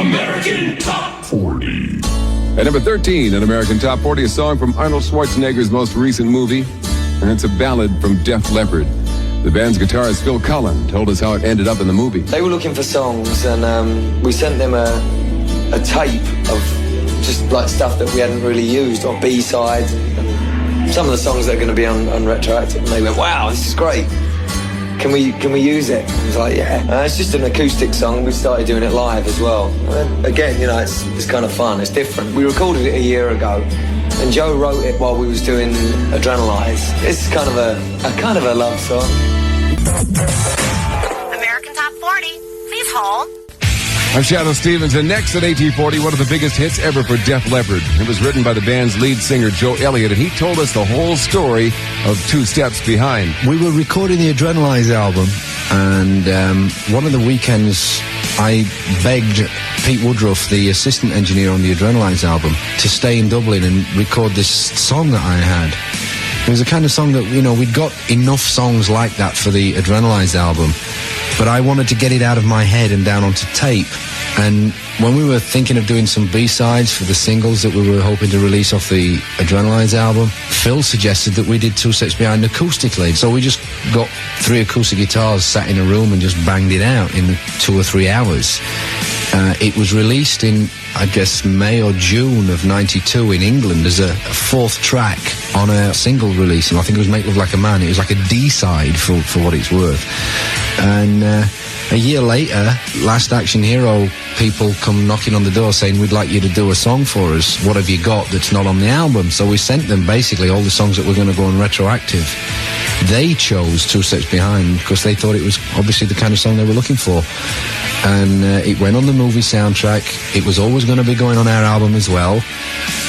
American Top 40. At number 13 in American Top 40, a song from Arnold Schwarzenegger's most recent movie, and it's a ballad from Def Leppard. The band's guitarist Phil Cullen told us how it ended up in the movie. They were looking for songs, and we sent them a tape of just like stuff that we hadn't really used, or B-sides, and some of the songs that are going to be on Retroactive. And they went, wow, this is great. Can we use it? I was like, yeah. It's just an acoustic song. We started doing it live as well. And again, you know, it's kind of fun. It's different. We recorded it a year ago, and Joe wrote it while we was doing Adrenalize. It's kind of a love song. American Top 40. Please hold. I'm Shadoe Stevens, and next at AT40, one of the biggest hits ever for Def Leppard. It was written by the band's lead singer, Joe Elliott, and he told us the whole story of Two Steps Behind. We were recording the Adrenalize album, and one of the weekends I begged Pete Woodruff, the assistant engineer on the Adrenalize album, to stay in Dublin and record this song that I had. It was the kind of song that, you know, we'd got enough songs like that for the Adrenalize album, but I wanted to get it out of my head and down onto tape. And when we were thinking of doing some B-sides for the singles that we were hoping to release off the Adrenalize album, Phil suggested that we did Two Steps Behind acoustically. So we just got 3 acoustic guitars, sat in a room and just banged it out in 2 or 3 hours. It was released in, I guess, May or June of '92 in England as a 4th track on a single release, and I think it was Make Love Like a Man. It was like a D-side for what it's worth. And a year later, Last Action Hero people come knocking on the door saying, we'd like you to do a song for us. What have you got that's not on the album? So we sent them basically all the songs that were going to go on Retroactive. They chose Two Steps Behind because they thought it was obviously the kind of song they were looking for. And it went on the movie soundtrack. It was always going to be going on our album as well.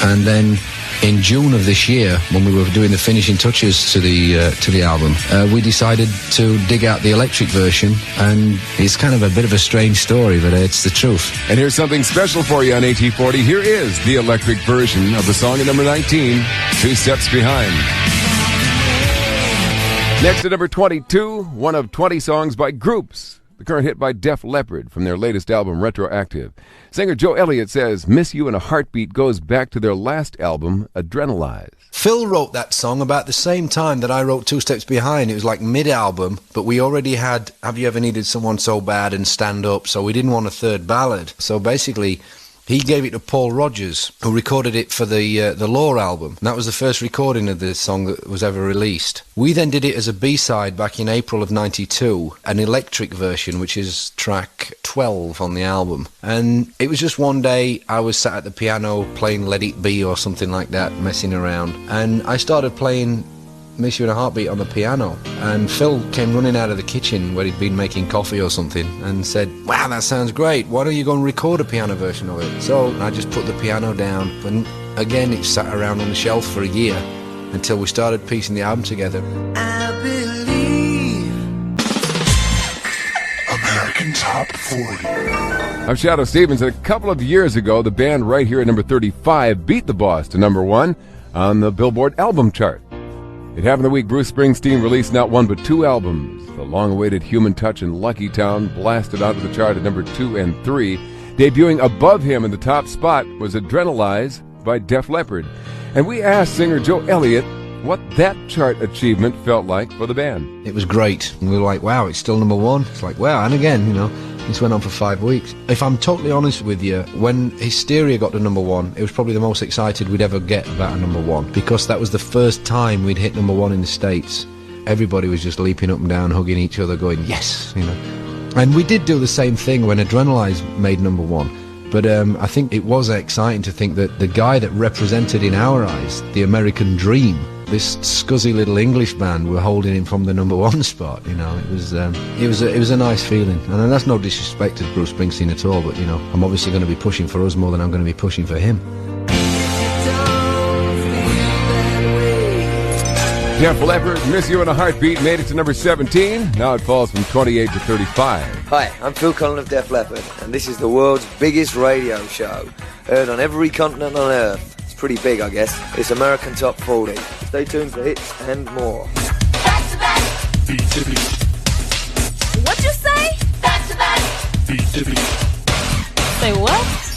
And then in June of this year, when we were doing the finishing touches to the album, we decided to dig out the electric version, and it's kind of a bit of a strange story, but it's the truth. And here's something special for you on AT40. Here is the electric version of the song at number 19, Two Steps Behind. Next at number 22, one of 20 songs by Groups, the current hit by Def Leppard from their latest album, Retroactive. Singer Joe Elliott says Miss You in a Heartbeat goes back to their last album, Adrenalize. Phil wrote that song about the same time that I wrote Two Steps Behind. It was like mid-album, but we already had Have You Ever Needed Someone So Bad and Stand Up, so we didn't want a third ballad. So basically, he gave it to Paul Rodgers, who recorded it for the Law album. And that was the first recording of the song that was ever released. We then did it as a B-side back in April of '92, an electric version, which is track 12 on the album. And it was just one day I was sat at the piano playing Let It Be or something like that, messing around. And I started playing Miss You in a Heartbeat on the piano, and Phil came running out of the kitchen where he'd been making coffee or something and said, wow, that sounds great, why don't you go and record a piano version of it? So I just put the piano down, and again it sat around on the shelf for a year until we started piecing the album together. I believe. American Top 40. I'm Shadoe Stevens, and a couple of years ago, the band right here at number 35 beat the Boss to number 1 on the Billboard album chart. It happened the week Bruce Springsteen released not one but 2 albums. The long-awaited Human Touch and Lucky Town blasted onto the chart at number 2 and 3. Debuting above him in the top spot was Adrenalize by Def Leppard. And we asked singer Joe Elliott what that chart achievement felt like for the band. It was great. And we were like, wow, it's still number 1. It's like, wow. And again, you know, this went on for 5 weeks. If I'm totally honest with you, when Hysteria got to number 1, it was probably the most excited we'd ever get about a number 1, because that was the first time we'd hit number 1 in the States. Everybody was just leaping up and down, hugging each other, going, yes, you know. And we did do the same thing when Adrenalize made number 1. But I think it was exciting to think that the guy that represented in our eyes the American dream, this scuzzy little English band, were holding him from the number 1 spot. You know, it was a nice feeling, and that's no disrespect to Bruce Springsteen at all. But you know, I'm obviously going to be pushing for us more than I'm going to be pushing for him. Def Leppard, Miss You in a Heartbeat, made it to number 17. Now it falls from 28 to 35. Hi, I'm Phil Cullen of Def Leppard, and this is the world's biggest radio show, heard on every continent on Earth. It's pretty big, I guess. It's American Top 40. Stay tuned for hits and more. Back to back. Beat to beat. What you say? Back to back. Beat to beat. Say what?